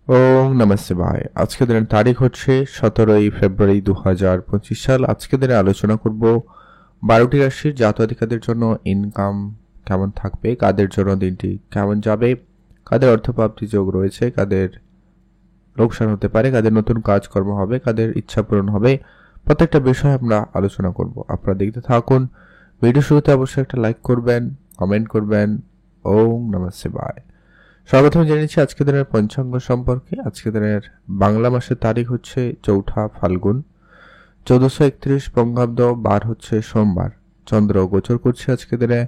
ওম নমঃ শিবায়। আজকের দিনের তারিখ হচ্ছে 17 ফেব্রুয়ারি 2025 সাল। আজকের দিনে আলোচনা করব 12টি রাশির জাতক-জাতিকাদের জন্য ইনকাম কেমন থাকবে, কাদের জন্য দিনটি কেমন যাবে, কাদের অর্থপ্রাপ্তি যোগ রয়েছে, কাদের লোকসান হতে পারে, কাদের নতুন কাজকর্ম হবে, কাদের ইচ্ছা পূরণ হবে, প্রত্যেকটা বিষয় আমরা আলোচনা করব। আপনারা দেখতে থাকুন। ভিডিও শুরুতে অবশ্যই একটা লাইক করবেন, কমেন্ট করবেন। ওম নমঃ শিবায়। সর্বপ্রথম জেনে নিচ্ছি আজকের দিনের পঞ্চাঙ্গ সম্পর্কে। আজকের দিনের বাংলা মাসের তারিখ হচ্ছে 4 ফাল্গুন, 1431 বঙ্গাব্দ, বার হচ্ছে সোমবার। চন্দ্র গোচর করছে আজকের দিনে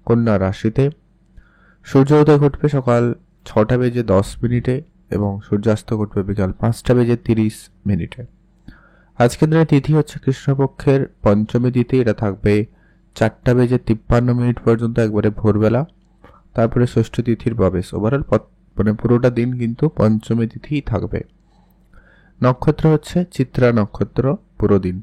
কন্যা রাশিতে। সূর্য উদয় ঘটবে সকাল 6টা বেজে 10 মিনিটে এবং সূর্যাস্ত ঘটবে বিকাল 5টা বেজে 30 মিনিটে। আজকের দিনে তিথি হচ্ছে কৃষ্ণপক্ষের পঞ্চমী তিথি। এটা থাকবে 4টা বেজে 53 মিনিট পর্যন্ত, একবারে ভোরবেলা। তারপরে ষষ্ঠ তিথির প্রবেশ। ওভারঅল মানে পুরোটা দিন কিন্তু পঞ্চমী তিথিই থাকবে। নক্ষত্র হচ্ছে চিত্রা নক্ষত্র পুরো দিন।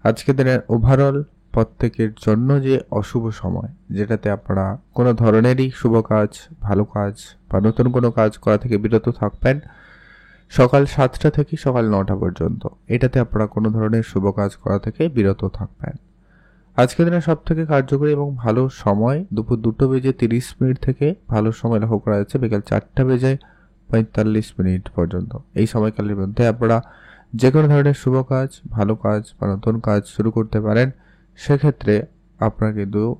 আজকে দিনের ওভারঅল প্রত্যেকের জন্য যে অশুভ সময়, যেটাতে আপনারা কোনো ধরনেরই শুভ কাজ, ভালো কাজ বা নতুন কোনো কাজ করা থেকে বিরত থাকবেন, সকাল 7টা থেকে সকাল 9টা পর্যন্ত। এটাতে আপনারা কোনো ধরনের শুভ কাজ করা থেকে বিরত থাকবেন। আজকের দিনে সব থেকে কার্যকরী এবং ভালো সময় দুপুর 2টা বেজে 30 মিনিট থেকে ভালো সময় লক্ষ্য করা যাচ্ছে বিকাল 4টা বেজে 45 মিনিট পর্যন্ত। এই সময়কালের মধ্যে আপনারা যে কোনো ধরনের শুভ কাজ, ভালো কাজ বা নতুন কাজ শুরু করতে পারেন। সেক্ষেত্রে আপনার কিন্তু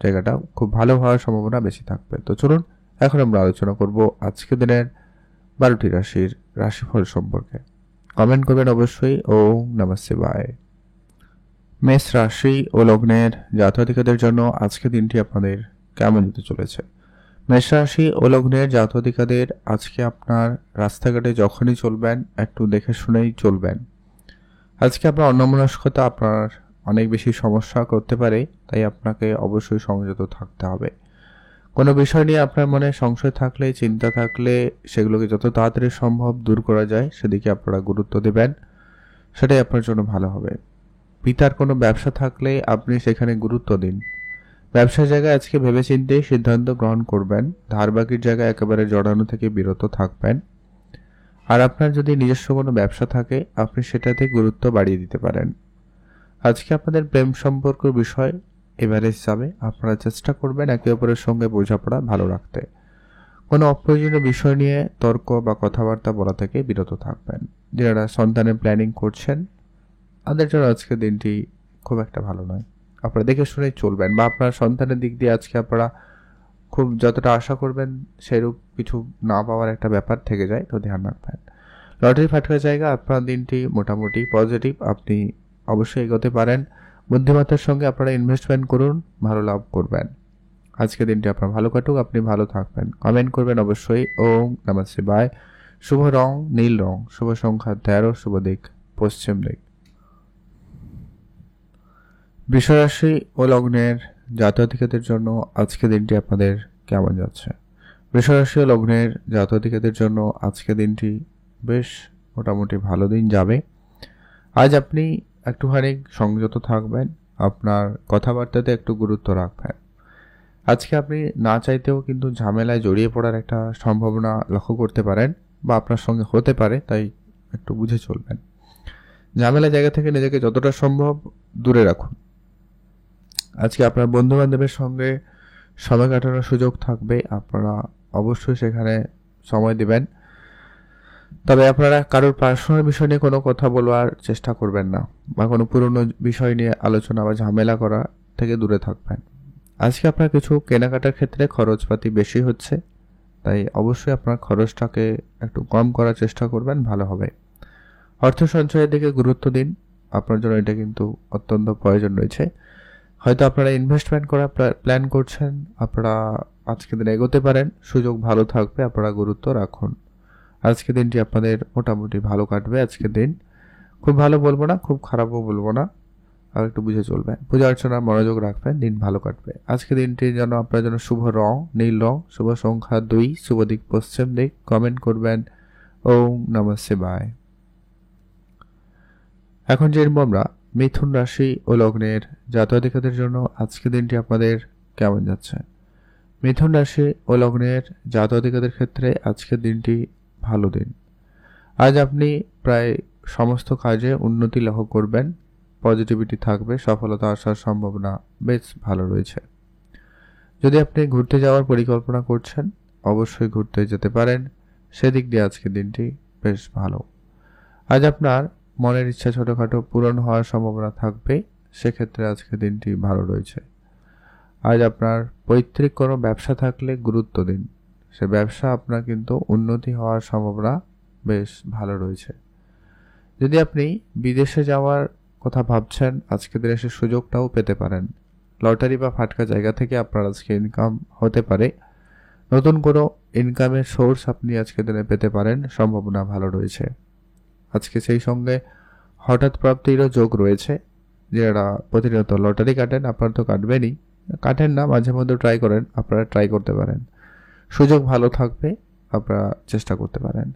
জায়গাটা খুব ভালো হওয়ার সম্ভাবনা বেশি থাকবে। তো চলুন এখন আমরা আলোচনা করব আজকের দিনের 12টি রাশির রাশিফল সম্পর্কে। কমেন্ট করবেন অবশ্যই। ওম নমঃ শিবায়। মেষ রাশি ও লগ্নের জাতক-জাতিকাদের জন্য আজকের দিনটি আপনাদের কেমন যেতে চলেছে। মেষ রাশি ও লগ্নের জাতক-জাতিকাদের আজকে আপনার রাস্তাঘাটে যখনই চলবেন একটু দেখে শুনেই চলবেন। আজকে আপনার অন্যমনস্কতা আপনার অনেক বেশি সমস্যা করতে পারে, তাই আপনাকে অবশ্যই সংযত থাকতে হবে। কোনো বিষয় নিয়ে আপনার মনে সংশয় থাকলে, চিন্তা থাকলে সেগুলোকে যত তাড়াতাড়ি সম্ভব দূর করা যায় সেদিকে আপনারা গুরুত্ব দেবেন, সেটাই আপনার জন্য ভালো হবে। পিতার কোনো ব্যবসা থাকলে আপনি সেখানে গুরুত্ব দিন। ব্যবসার জায়গায় আজকে ভেবেচিন্তে সিদ্ধান্ত গ্রহণ করবেন। ধার বাকির জায়গায় একেবারে জড়ানো থেকে বিরত থাকবেন। আর আপনার যদি নিজস্ব কোনো ব্যবসা থাকে আপনি সেটাতে গুরুত্ব বাড়িয়ে দিতে পারেন। আজকে আপনাদের প্রেম সম্পর্ক বিষয় এভারেজ যাবে। আপনারা চেষ্টা করবেন একে অপরের সঙ্গে বোঝাপড়া ভালো রাখতে। কোনো অপ্রয়োজনীয় বিষয় নিয়ে তর্ক বা কথাবার্তা বলা থেকে বিরত থাকবেন। যারা সন্তানের প্ল্যানিং করছেন তাদের জন্য আজকের দিনটি খুব একটা ভালো নয়। আপনারা দেখে শুনেই চলবেন, বা আপনার সন্তানের দিক দিয়ে আজকে আপনারা খুব যতটা আশা করবেন সেরূপ কিছু না পাওয়ার একটা ব্যাপার থেকে যায়, তো ধ্যান রাখবেন। লটারি ফাটকার জায়গা আপনার দিনটি মোটামুটি পজিটিভ। আপনি অবশ্যই এগোতে পারেন। বুদ্ধিমত্তার সঙ্গে আপনারা ইনভেস্টমেন্ট করুন, ভালো লাভ করবেন। আজকের দিনটি আপনার ভালো কাটুক, আপনি ভালো থাকবেন। কমেন্ট করবেন অবশ্যই। ওম নমঃ শিবায়। শুভ রং নীল রং, শুভ সংখ্যা 13, শুভ দিক পশ্চিম দিক। বৃষরাশি ও লগ্নের জাতক-জাতিকাদের জন্য আজকের দিনটি আপনাদের কেমন যাচ্ছে। বৃষরাশি ও লগ্নের জাতক-জাতিকাদের জন্য আজকের দিনটি বেশ মোটামুটি ভালো দিন যাবে। আজ আপনি একটুখানি সংযত থাকবেন, আপনার কথাবার্তাতে একটু গুরুত্ব রাখবেন। আজকে আপনি না চাইতেও কিন্তু ঝামেলায় জড়িয়ে পড়ার একটা সম্ভাবনা লক্ষ্য করতে পারেন, বা আপনার সঙ্গে হতে পারে, তাই একটু বুঝে চলবেন। ঝামেলা জায়গা থেকে নিজেকে যতটা সম্ভব দূরে রাখুন। আজকে আপনার বন্ধু বান্ধবের সঙ্গে সময় কাটানোর সুযোগ থাকবে, আপনারা অবশ্যই সেখানে সময় দিবেন। তবে আপনারা কারোর পার্সোনাল বিষয় নিয়ে কোনো কথা বলার চেষ্টা করবেন না, বা কোনো পুরনো বিষয় নিয়ে আলোচনা বা ঝামেলা করা থেকে দূরে থাকবেন। আজকে আপনার কিছু কেনাকাটার ক্ষেত্রে খরচপাতি বেশি হচ্ছে, তাই অবশ্যই আপনার খরচটাকে একটু কম করার চেষ্টা করবেন, ভালো হবে। অর্থ সঞ্চয়ের দিকে গুরুত্ব দিন, আপনার জন্য এটা কিন্তু অত্যন্ত প্রয়োজন রয়েছে। হয়তো আপনারা ইনভেস্টমেন্ট করার প্ল্যান করছেন, আপনারা আজকের দিনে এগোতে পারেন, সুযোগ ভালো থাকবে, আপনারা গুরুত্ব রাখুন। আজকের দিনটি আপনাদের মোটামুটি ভালো কাটবে। আজকের দিন খুব ভালো বলবো না, খুব খারাপও বলবো না, আর একটু বুঝে চলবেন। পূজা অর্চনার মনোযোগ রাখবেন, দিন ভালো কাটবে। আজকের দিনটির জন্য আপনার জন্য শুভ রং নীল রং, শুভ সংখ্যা 2, শুভ দিক পশ্চিম দিক। কমেন্ট করবেন। ওম নমঃ শিবায়। এখন জেনব আমরা মিথুন রাশি ও লগ্নের জাতক-জাতিকাদের জন্য আজকের দিনটি আপনাদের কেমন যাচ্ছে। মিথুন রাশি ও লগ্নের জাতক-জাতিকাদের ক্ষেত্রে আজকের দিনটি ভালো দিন। আজ আপনি প্রায় সমস্ত কাজে উন্নতি লক্ষ্য করবেন, পজিটিভিটি থাকবে, সফলতা আসার সম্ভাবনা বেশ ভালো রয়েছে। যদি আপনি ঘুরতে যাওয়ার পরিকল্পনা করছেন, অবশ্যই ঘুরতে যেতে পারেন, সেদিক দিয়ে আজকের দিনটি বেশ ভালো। আজ আপনার মনের ইচ্ছা ছোটোখাটো পূরণ হওয়ার সম্ভাবনা থাকবে, সেক্ষেত্রে আজকের দিনটি ভালো রয়েছে। আজ আপনার পৈতৃক কোনো ব্যবসা থাকলে গুরুত্ব দিন, সে ব্যবসা আপনার কিন্তু উন্নতি হওয়ার সম্ভাবনা বেশ ভালো রয়েছে। যদি আপনি বিদেশে যাওয়ার কথা ভাবছেন, আজকের দিনে সে সুযোগটাও পেতে পারেন। লটারি বা ফাটকা জায়গা থেকে আপনার আজকে ইনকাম হতে পারে, নতুন কোনো ইনকামের সোর্স আপনি আজকের দিনে পেতে পারেন, সম্ভাবনা ভালো রয়েছে। আজকে সেই সঙ্গে হঠাৎ প্রাপ্তিরও যোগ রয়েছে। যারা প্রতিনিয়ত লটারি কাটেন, আপনারা তো কাটবেনই, কাটেন না মাঝে মধ্যে ট্রাই করেন, আপনারা ট্রাই করতে পারেন, সুযোগ ভালো থাকবে, আপনারা চেষ্টা করতে পারেন।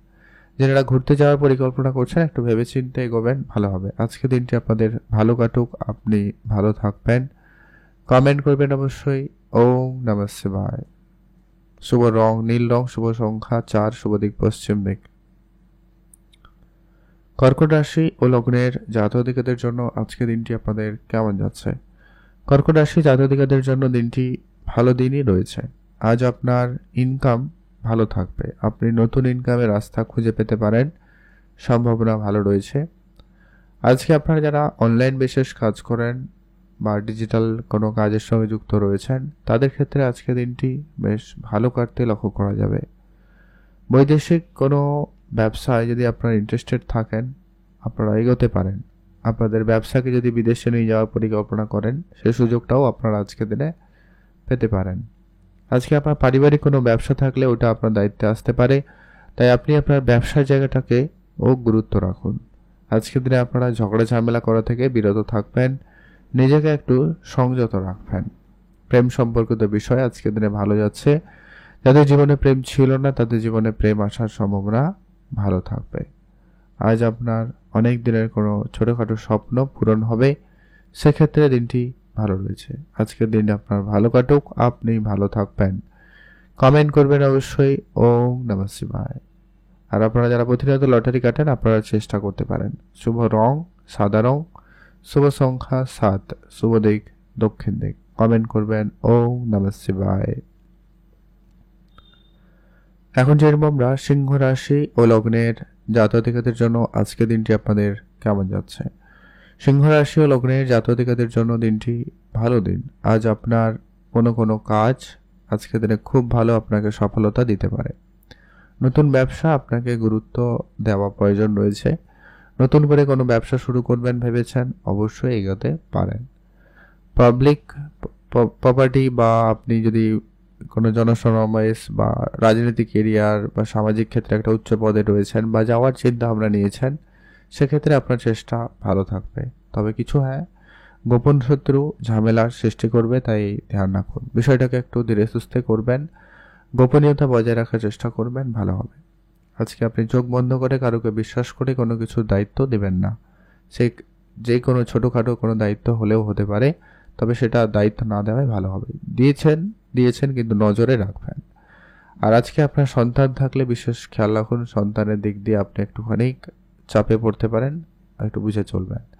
যারা ঘুরতে যাওয়ার পরিকল্পনা করছেন, একটু ভেবেচিন্তে এগোবেন, ভালো হবে। আজকে দিনটি আপনাদের ভালো কাটুক, আপনি ভালো থাকবেন। কমেন্ট করবেন অবশ্যই। ওম নমঃ শিবায়। শুভ রং নীল রং, শুভ সংখ্যা 4, শুভ দিক পশ্চিম দিক। কর্কট রাশি ও লগ্নের জাতক-জাতিকাদের জন্য আজকে দিনটি আপনাদের কেমন যাচ্ছে? কর্কট রাশি জাতক-জাতিকাদের জন্য দিনটি ভালো দিনই রয়েছে। আজ আপনার ইনকাম ভালো থাকবে, আপনি নতুন ইনকামের রাস্তা খুঁজে পেতে পারেন, সম্ভাবনা ভালো রয়েছে। আজকে আপনারা যারা অনলাইন বিশেষ কাজ করেন বা ডিজিটাল কোনো কাজের সঙ্গে যুক্ত রয়েছেন, তাদের ক্ষেত্রে আজকে দিনটি বেশ ভালো কাটতে লক্ষ্য করা যাবে। বৈদেশিক কোনো ব্যবসায় যদি আপনারা ইন্টারেস্টেড থাকেন, আপনারা এগোতে পারেন। আপনাদের ব্যবসাকে যদি বিদেশে নিয়ে যাওয়ার পরিকল্পনা করেন, সেই সুযোগটাও আপনারা আজকের দিনে পেতে পারেন। আজকে আপনার পারিবারিক কোনো ব্যবসা থাকলে ওটা আপনার দায়িত্বে আসতে পারে, তাই আপনি আপনার ব্যবসার জায়গাটাকে গুরুত্ব রাখুন। আজকের দিনে আপনারা ঝগড়া ঝামেলা করা থেকে বিরত থাকবেন, নিজেকে একটু সংযত রাখবেন। প্রেম সম্পর্কিত বিষয় আজকের দিনে ভালো যাচ্ছে। যাদের জীবনে প্রেম ছিল না, তাদের জীবনে প্রেম আসার সম্ভাবনা ভালো থাকবে। আজ আপনার অনেক দিনের কোনো ছোটোখাটো স্বপ্ন পূরণ হবে, সেক্ষেত্রে দিনটি ভালো রয়েছে। আজকের দিন আপনার ভালো কাটুক, আপনি ভালো থাকবেন। কমেন্ট করবেন অবশ্যই। ওম নমঃ শিবায়। আর আপনারা যারা প্রতিনিয়ত লটারি কাটেন, আপনারা চেষ্টা করতে পারেন। শুভ রং সাদা রং, শুভ সংখ্যা 7, শুভ দিক দক্ষিণ দিক। কমেন্ট করবেন। ওম নমঃ শিবায়। এখন যেরকম আমরা সিংহ রাশি ও লগ্নের জাতক-জাতিকাদের জন্য আজকে দিনটি আপনাদের কেমন যাচ্ছে? সিংহ রাশি ও লগ্নের জাতক-জাতিকাদের জন্য দিনটি ভালো দিন। আজ আপনার কোনো কাজ আজকের দিনে খুব ভালো আপনাকে সফলতা দিতে পারে। নতুন ব্যবসা আপনাকে গুরুত্ব দেওয়া প্রয়োজন রয়েছে। নতুন করে কোনো ব্যবসা শুরু করবেন ভেবেছেন, অবশ্যই এগোতে পারেন। পাবলিক প্রপার্টি বা আপনি যদি কোনো জনসমাবেশ বা রাজনৈতিক এরিয়ার বা সামাজিক ক্ষেত্রে একটা উচ্চ পদে রয়েছেন বা যাওয়ার চিন্তা ভাবনা নিয়েছেন, সেক্ষেত্রে আপনার চেষ্টা ভালো থাকবে। তবে কিছু গোপন শত্রু ঝামেলার সৃষ্টি করবে, তাই ধ্যান রাখুন। বিষয়টাকে একটু ধীরে সুস্থে করবেন, গোপনীয়তা বজায় রাখার চেষ্টা করবেন, ভালো হবে। আজকে আপনি চোখ বন্ধ করে কারোকে বিশ্বাস করে কোনো কিছুর দায়িত্ব দেবেন না। সে যে কোনো ছোটোখাটো কোনো দায়িত্ব হলেও হতে পারে, তবে সেটা দায়িত্ব না দেওয়াই ভালো হবে। দিয়েছেন কিন্তু নজরে রাখবেন। আর আজকে আপনার সন্তান থাকলে বিশেষ খেয়াল রাখুন, সন্তানের দিক দিয়ে আপনি একটুখানি চাপে পড়তে পারেন, একটু বুঝে চলবেন।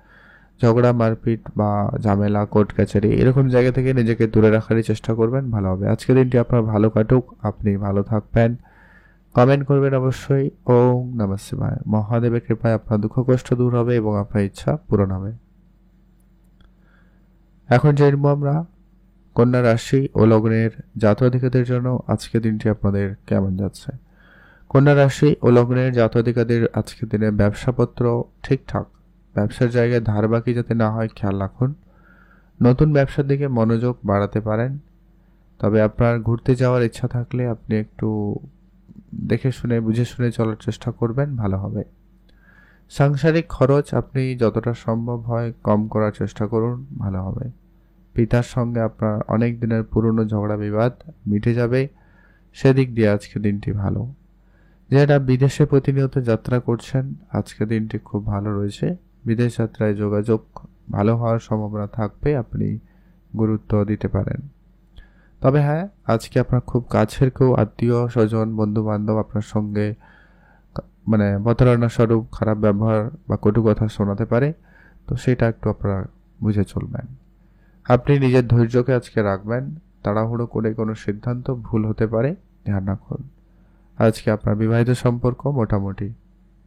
ঝগড়া মারপিট বা ঝামেলা কোর্ট কাছারি এরকম জায়গা থেকে নিজেকে দূরে রাখারই চেষ্টা করবেন, ভালো হবে। আজকের দিনটি আপনার ভালো কাটুক, আপনি ভালো থাকবেন। কমেন্ট করবেন অবশ্যই। ওম নমঃ শিবায়। মহাদেবের কৃপায় আপনার দুঃখ কষ্ট দূর হবে এবং আপনার ইচ্ছা পূরণ হবে। এখন জানবো আমরা কন্যা রাশি ও লগ্নের জাতক-জাতিকাদের জন্য আজকের দিনটি আপনাদের কেমন যাচ্ছে। কন্যা রাশি ও লগ্নের জাতক-জাতিকাদের আজকের দিনে ব্যবসাপত্র ঠিকঠাক, ব্যবসার জায়গায় ধার বাকি যাতে না হয় খেয়াল রাখুন। নতুন ব্যবসার দিকে মনোযোগ বাড়াতে পারেন, তবে আপনার ঘুরতে যাওয়ার ইচ্ছা থাকলে আপনি একটু দেখে শুনে বুঝে শুনে চলার চেষ্টা করবেন, ভালো হবে। সাংসারিক খরচ আপনি যতটা সম্ভব হয় কম করার চেষ্টা করুন, ভালো হবে। পিতার সঙ্গে আপনার অনেক দিনের পুরনো ঝগড়া বিবাদ মিটে যাবে, সেদিক দিয়ে আজকে দিনটি ভালো। যারা বিদেশে প্রতিনিয়ত যাত্রা করছেন, আজকে দিনটি খুব ভালো রয়েছে। বিদেশ যাত্রায় যোগাযোগ ভালো হওয়ার সম্ভাবনা থাকবে, আপনি গুরুত্ব দিতে পারেন। তবে আজকে আপনার খুব কাছের কেউ আত্মীয় স্বজন বন্ধু বান্ধব আপনার সঙ্গে মানে প্রতারণা স্বরূপ খারাপ ব্যবহার বা কটু কথা শোনাতে পারে, তো সেটা একটু আপনারা বুঝে চলবেন। আপনি নিজের ধৈর্যকে আজকে রাখবেন, তাড়াহুড়ো করে কোনো সিদ্ধান্ত ভুল হতে পারে, ধ্যান রাখুন। আজকে আপনার বিবাহিত সম্পর্ক মোটামুটি,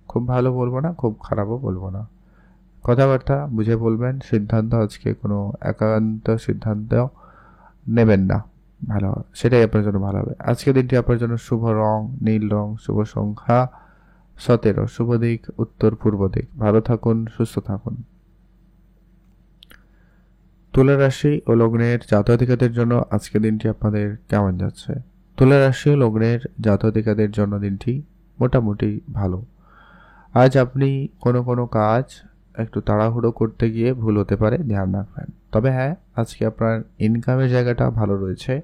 খুব ভালো বলবো না, খুব খারাপও বলবো না। কথাবার্তা বুঝে বলবেন, সিদ্ধান্ত আজকে কোনো একান্ত সিদ্ধান্ত নেবেন না, ভালো হবে, সেটাই আপনার জন্য ভালো হবে। আজকের দিনটি আপনার জন্য শুভ রং নীল রং, শুভ সংখ্যা 17, শুভ দিক উত্তর পূর্ব দিক। ভালো থাকুন, সুস্থ থাকুন। তুলা রাশি ও লগ্নের জাতক-জাতিকাদের জন্য আজকের দিনটি আপনাদের কেমন যাচ্ছে? তুলা রাশি ও লগ্নের জাতক-জাতিকাদের জন্য দিনটি মোটামুটি ভালো। আজ আপনি কোনো কাজ একটু তাড়াহুড়ো করতে গিয়ে ভুল হতে পারে, ধ্যান রাখবেন। তবে হ্যাঁ, আজকে আপনার ইনকামের জায়গাটা ভালো রয়েছে,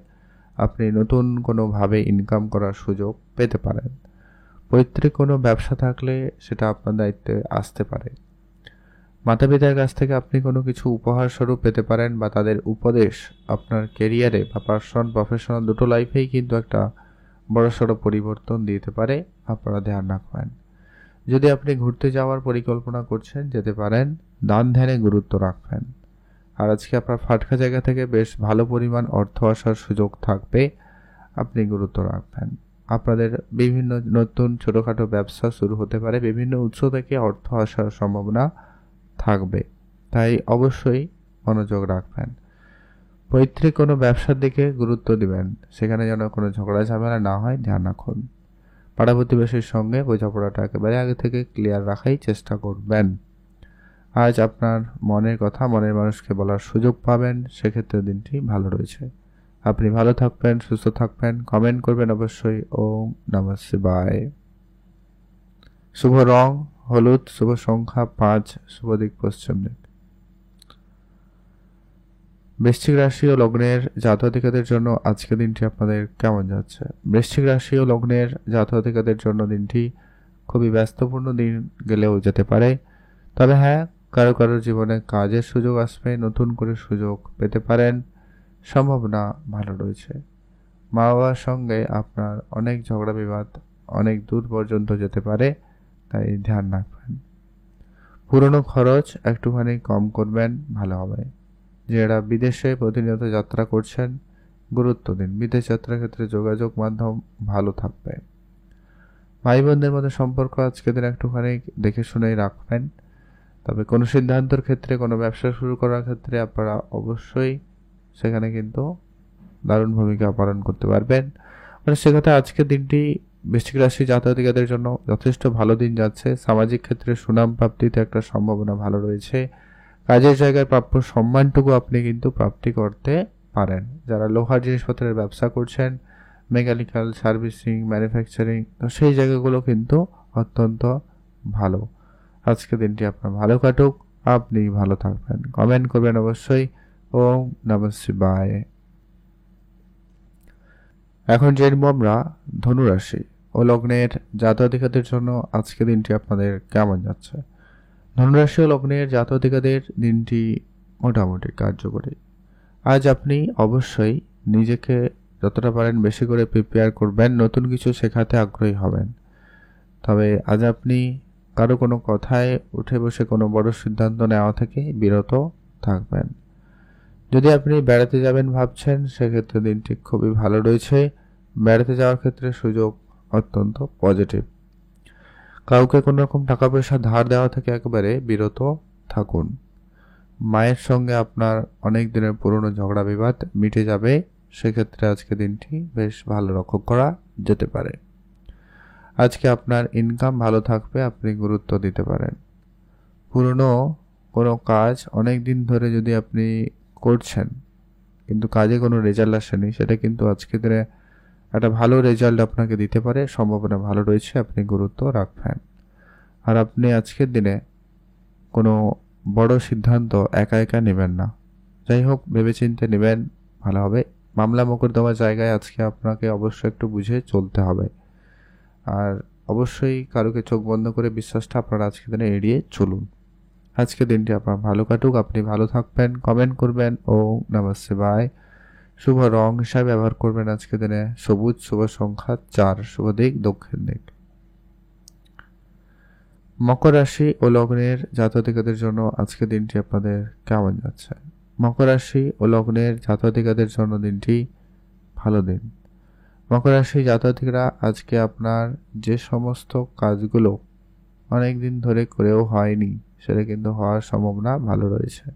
আপনি নতুন কোনোভাবে ইনকাম করার সুযোগ পেতে পারেন। পৈতৃক কোনো ব্যবসা থাকলে সেটা আপনার দায়িত্বে আসতে পারে। মাতা পিতার কাছ থেকে আপনি কোনো কিছু উপহার স্বরূপ পেতে পারেন, বা তাদের উপদেশ আপনার কেরিয়ারে বা প্রফেশনাল দুটো লাইফেই কিন্তু একটা বড়সড় পরিবর্তন দিতে পারে, আপনারা ধ্যান রাখবেন। যদি আপনি ঘুরতে যাওয়ার পরিকল্পনা করছেন, যেতে পারেন, দান ধ্যানে গুরুত্ব রাখবেন। আর আজকে আপনার ফাটকা জায়গা থেকে বেশ ভালো পরিমাণ অর্থ আসার সুযোগ থাকবে, আপনি গুরুত্ব রাখবেন। আপনাদের বিভিন্ন নতুন ছোটোখাটো ব্যবসা শুরু হতে পারে, বিভিন্ন উৎস থেকে অর্থ আসার সম্ভাবনা থাকবে, তাই অবশ্যই মনোযোগ রাখবেন। পৈতৃক কোনো ব্যবসার দিকে গুরুত্ব দিবেন, সেখানে যেন কোনো ঝগড়া ঝামেলা না হয়, ধ্যান রাখুন। পাড়া প্রতিবেশীর সঙ্গে বোঝাপড়াটা একেবারে আগে থেকে ক্লিয়ার রাখাই চেষ্টা করবেন। আজ আপনার মনের কথা মনের মানুষকে বলার সুযোগ পাবেন, সেক্ষেত্রে দিনটি ভালো রয়েছে। আপনি ভালো থাকবেন, সুস্থ থাকবেন, কমেন্ট করবেন অবশ্যই। ওম নমঃ শিবায়। শুভ রং হলুদ, শুভ সংখ্যা 5, শুভ দিক পশ্চিম দিক। বৃশ্চিক রাশি ও লগ্নের জাতক-জাতিকাদের জন্য আজকের দিনটি আপনাদের কেমন যাচ্ছে? বৃশ্চিক রাশি ও লগ্নের জাতক-জাতিকাদের জন্য দিনটি খুবই ব্যস্তপূর্ণ দিন গেলেও যেতে পারে। তবে হ্যাঁ, কারো জীবনে কাজের সুযোগ আসবে, নতুন করে সুযোগ পেতে পারেন, সম্ভাবনা ভালো রয়েছে। মা বাবার সঙ্গে আপনার অনেক ঝগড়া বিবাদ অনেক দূর পর্যন্ত যেতে পারে, তাই ধ্যান রাখবেন। পুরনো খরচ একটুখানি কম করবেন, ভালো হবে। যারা বিদেশে প্রতিনিয়ত যাত্রা করছেন, গুরুত্ব দিন, বিদেশ যাত্রার ক্ষেত্রে যোগাযোগ মাধ্যম ভালো থাকবে। ভাই বোনদের মধ্যে সম্পর্ক আজকের দিন একটুখানি দেখে শুনেই রাখবেন। তবে কোনো সিদ্ধান্তের ক্ষেত্রে, কোনো ব্যবসা শুরু করার ক্ষেত্রে আপনারা অবশ্যই সেখানে কিন্তু দারুণ ভূমিকা পালন করতে পারবেন। মানে সেক্ষেত্রে আজকের দিনটি বৃশ্চিক রাশি জাতক-জাতিকাদের জন্য যথেষ্ট ভালো দিন যাচ্ছে। সামাজিক ক্ষেত্রে সুনাম প্রাপ্তিতে একটা সম্ভাবনা ভালো রয়েছে। কাজের জায়গায় প্রাপ্য সম্মানটুকু আপনি কিন্তু প্রাপ্তি করতে পারেন। যারা লোহার জিনিসপত্রের ব্যবসা করছেন, মেকানিক্যাল, সার্ভিসিং, ম্যানুফ্যাকচারিং, তো সেই জায়গাগুলো কিন্তু অত্যন্ত ভালো। আজকের দিনটি আপনার ভালো কাটুক, আপনি ভালো থাকবেন। কমেন্ট করবেন অবশ্যই। ওম নমঃ শিবায়। এখন জেনবো আমরা ধনুরাশি ও লগ্নের জাতক-জাতিকাদের জন্য আজকের দিনটি আপনাদের কেমন যাচ্ছে? ধনুরাশি ও লগ্নের জাতক-জাতিকাদের দিনটি মোটামুটি কার্যকরী। আজ আপনি অবশ্যই নিজেকে যতটা পারেন বেশি করে প্রিপেয়ার করবেন, নতুন কিছু শেখাতে আগ্রহী হবেন। তবে আজ আপনি কারো কোনো কথায় উঠে বসে কোনো বড় সিদ্ধান্ত নেওয়া থেকে বিরত থাকবেন। যদি আপনি বেড়াতে যাবেন ভাবছেন, সেক্ষেত্রে দিনটি খুবই ভালো রয়েছে। বেড়াতে যাওয়ার ক্ষেত্রে সুযোগ অত্যন্ত পজিটিভ। কাউকে কোনো রকম টাকা পয়সা ধার দেওয়া থেকে একেবারে বিরত থাকুন। মায়ের সঙ্গে আপনার অনেক দিনের পুরনো ঝগড়া বিবাদ মিটে যাবে, সেক্ষেত্রে আজকে দিনটি বেশ ভালো লক্ষ্য করা যেতে পারে। আজকে আপনার ইনকাম ভালো থাকবে, আপনি গুরুত্ব দিতে পারেন। পুরনো কোনো কাজ অনেক দিন ধরে যদি আপনি করছেন কিন্তু কাজে কোনো রেজাল্ট আসেনি, সেটা কিন্তু আজকে দিনে একটা ভালো রেজাল্ট আপনাকে দিতে পারে, সম্ভাবনা ভালো রয়েছে, আপনি গুরুত্ব রাখবেন। আর আপনি আজকের দিনে কোনো বড় সিদ্ধান্ত একা একা নেবেন না, যাই হোক ভেবেচিন্তে নেবেন, ভালো হবে। মামলা মোকদ্দমার জায়গায় আজকে আপনাকে অবশ্যই একটু বুঝে চলতে হবে। আর অবশ্যই কারোকে চোখ বন্ধ করে বিশ্বাসটা আপনারা আজকের দিনে এড়িয়ে চলুন। আজকের দিনটি আপনার ভালো কাটুক, আপনি ভালো থাকবেন। কমেন্ট করবেন ওম নমঃ শিবায়। শুভ রং হিসাবে ব্যবহার করবেন আজকের দিনে সবুজ, শুভ সংখ্যা 4, শুভ দিক দক্ষিণ দিক। মকর রাশি ও লগ্নের জাতক-জাতিকাদের জন্য আজকের দিনটি আপনাদের কেমন যাচ্ছে? মকর রাশি ও লগ্নের জাতক-জাতিকাদের জন্য দিনটি ভালো দিন। মকর রাশি জাতক-জাতিকারা আজকে আপনার যে সমস্ত কাজগুলো অনেক দিন ধরে করেও হয়নি, সেটা কিন্তু হওয়ার সম্ভাবনা ভালো রয়েছে।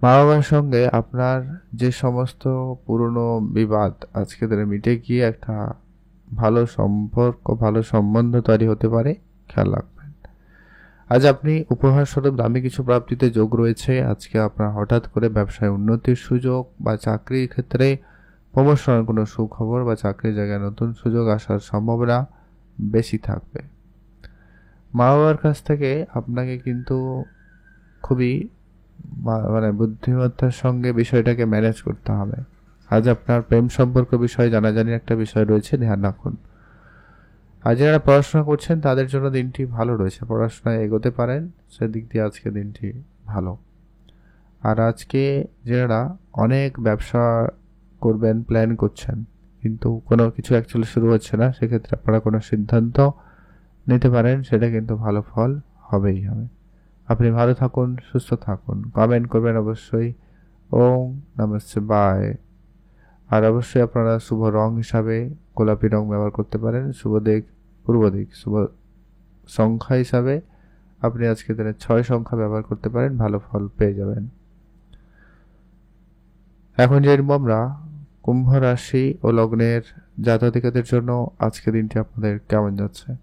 মা বাবার সঙ্গে আপনার যে সমস্ত পুরনো বিবাদ আজকে ধরে মিটে গিয়ে একটা ভালো সম্পর্ক, ভালো সম্বন্ধ তৈরি হতে পারে, খেয়াল রাখবেন। আজ আপনি উপহার স্বরূপ দামি কিছু প্রাপ্তিতে যোগ রয়েছে। আজকে আপনার হঠাৎ করে ব্যবসায় উন্নতির সুযোগ বা চাকরির ক্ষেত্রে প্রমোশনের কোনো সুখবর বা চাকরির জায়গায় নতুন সুযোগ আসার সম্ভাবনা বেশি থাকবে। মা বাবার কাছ থেকে আপনাকে কিন্তু খুবই মানে বুদ্ধিমত্তার সঙ্গে বিষয়টাকে ম্যানেজ করতে হবে। আজ আপনার প্রেম সম্পর্ক বিষয়ে জানাজানির একটা বিষয় রয়েছে, ধ্যান রাখুন। আর যারা পড়াশোনা করছেন তাদের জন্য দিনটি ভালো রয়েছে, পড়াশোনায় এগোতে পারেন, সেদিক দিয়ে আজকে দিনটি ভালো। আর আজকে যারা অনেক ব্যবসা করবেন প্ল্যান করছেন, কিন্তু কোনো কিছু অ্যাকচুয়ালি শুরু হচ্ছে না, সেক্ষেত্রে আপনারা কোনো সিদ্ধান্ত নিতে পারেন, সেটা কিন্তু ভালো ফল হবেই হবে। আপনি ভালো থাকুন, সুস্থ থাকুন। কমেন্ট করবেন অবশ্যই ওম নমঃ শিবায়। আর অবশ্যই আপনারা শুভ রং হিসাবে গোলাপি রং ব্যবহার করতে পারেন। শুভ দিক পূর্ব দিক। শুভ সংখ্যা হিসাবে আপনি আজকে দিনে 6 সংখ্যা ব্যবহার করতে পারেন, ভালো ফল পেয়ে যাবেন। এখন যেরকম আমরা কুম্ভ রাশি ও লগ্নের জাতক-জাতিকাদের জন্য আজকে দিনটি আপনাদের কেমন যাচ্ছে?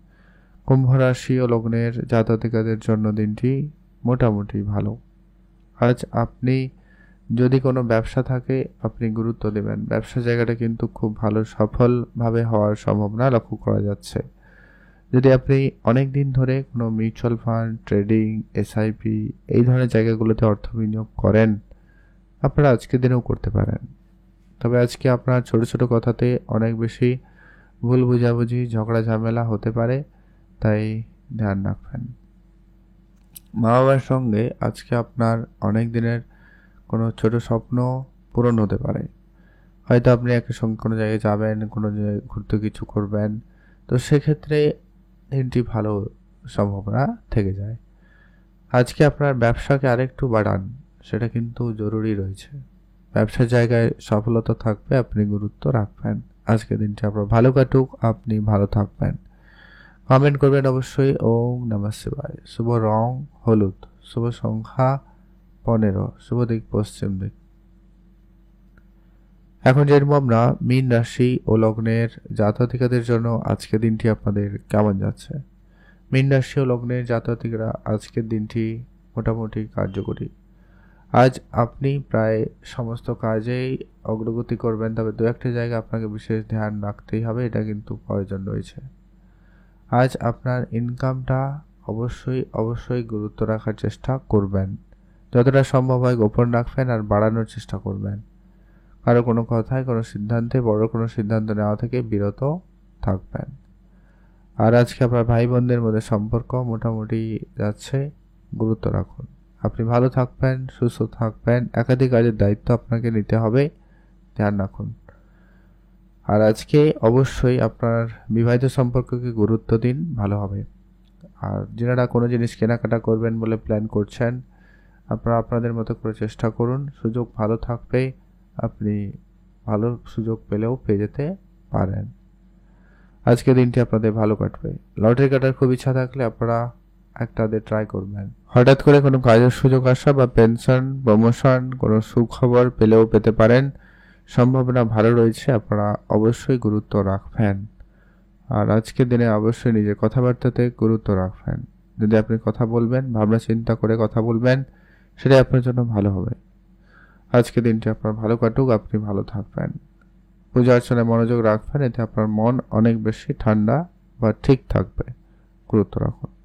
কুম্ভ রাশি ও লগ্নের জাতক-জাতিকাদের জন্য দিনটি মোটামুটি ভালো। আজ আপনি যদি কোনো ব্যবসা থাকে আপনি গুরুত্ব দেবেন। ব্যবসা জায়গাটা কিন্তু খুব ভালো সফলভাবে হওয়ার সম্ভাবনা লক্ষ্য করা যাচ্ছে। যদি আপনি অনেক দিন ধরে কোনো মিউচুয়াল ফান্ড, ট্রেডিং, এসআইপি এই ধরনের জায়গাগুলোতে অর্থ বিনিয়োগ করেন, আপনারা আজকের দিনেও করতে পারেন। তবে আজকে আপনার ছোট ছোট কথাতে অনেক বেশি ভুল বোঝাবুঝি, ঝগড়া ঝামেলা হতে পারে, তাই ধ্যান রাখবেন। মা বাবার সঙ্গে আজকে আপনার অনেক দিনের কোনো ছোট স্বপ্ন পূরণ হতে পারে। হয়তো আপনি একই সঙ্গে কোনো জায়গায় যাবেন, কোনো জায়গায় ঘুরতে কিছু করবেন, তো সেক্ষেত্রে দিনটি ভালো সম্ভাবনা থেকে যায়। আজকে আপনার ব্যবসাকে আরেকটু বাড়ান, সেটা কিন্তু জরুরি রয়েছে। ব্যবসার জায়গায় সফলতা থাকবে, আপনি গুরুত্ব রাখবেন। আজকে দিনটি আপনার ভালো কাটুক, আপনি ভালো থাকবেন। কমেন্ট করবেন অবশ্যই ওম নমঃ শিবায়। শুভ রং হলুদ। শুভ সংখ্যা 15। শুভ দিক পশ্চিম দিক। এখন যেরকম আমরা মীন রাশি ও লগ্নের জাতক-জাতিকাদের জন্য আজকের দিনটি আপনাদের কেমন যাচ্ছে? মীন রাশি ও লগ্নের জাতক-জাতিকারা আজকের দিনটি মোটামুটি কার্যকরী। আজ আপনি প্রায় সমস্ত কাজেই অগ্রগতি করবেন, তবে দু একটা জায়গা আপনাকে বিশেষ ধ্যান রাখতেই হবে, এটা কিন্তু প্রয়োজন রয়েছে। আজ আপনার ইনকামটা অবশ্যই গুরুত্ব রাখার চেষ্টা করবেন। যতটা সম্ভব হয় গোপন রাখবেন আর বাড়ানোর চেষ্টা করবেন। কারো কোনো কথায়, কোনো সিদ্ধান্তে, বড় কোনো সিদ্ধান্ত নেওয়া থেকে বিরত থাকবেন। আর আজকে আপনার ভাই বোনদের মধ্যে সম্পর্ক মোটামুটি যাচ্ছে, গুরুত্ব রাখুন। আপনি ভালো থাকবেন, সুস্থ থাকবেন। একাধিক কাজের দায়িত্ব আপনাকে নিতে হবে, ধ্যান রাখুন। আর আজকে অবশ্যই আপনার বিবাহিত সম্পর্ককে গুরুত্ব দিন, ভালো হবে। আর যারা কোনো জিনিস কেনাকাটা করবেন বলে প্ল্যান করছেন, আপনারা আপনাদের মতো করে চেষ্টা করুন। সুযোগ ভালো থাকবে, আপনি ভালো সুযোগ পেলেও পেয়ে যেতে পারেন। আজকে দিনটি আপনাদের ভালো কাটবে। লটারি কাটার খুব ইচ্ছা থাকলে আপনারা একটাদের ট্রাই করবেন। হঠাৎ করে কোনো কাজের সুযোগ আসা বা পেনশন, প্রমোশন, কোনো সুখবর পেলেও পেতে পারেন, সম্ভাবনা ভালো রয়েছে, আপনারা অবশ্যই গুরুত্ব রাখবেন। আর আজকের দিনে অবশ্যই নিজের কথাবার্তাতে গুরুত্ব রাখবেন। যদি আপনি কথা বলবেন, ভাবনা চিন্তা করে কথা বলবেন, সেটাই আপনার জন্য ভালো হবে। আজকে দিনটি আপনার ভালো কাটুক, আপনি ভালো থাকবেন। পূজা অর্চনায় মনোযোগ রাখবেন, এতে আপনার মন অনেক বেশি ঠান্ডা বা ঠিক থাকবে। গুরুত্ব রাখুন।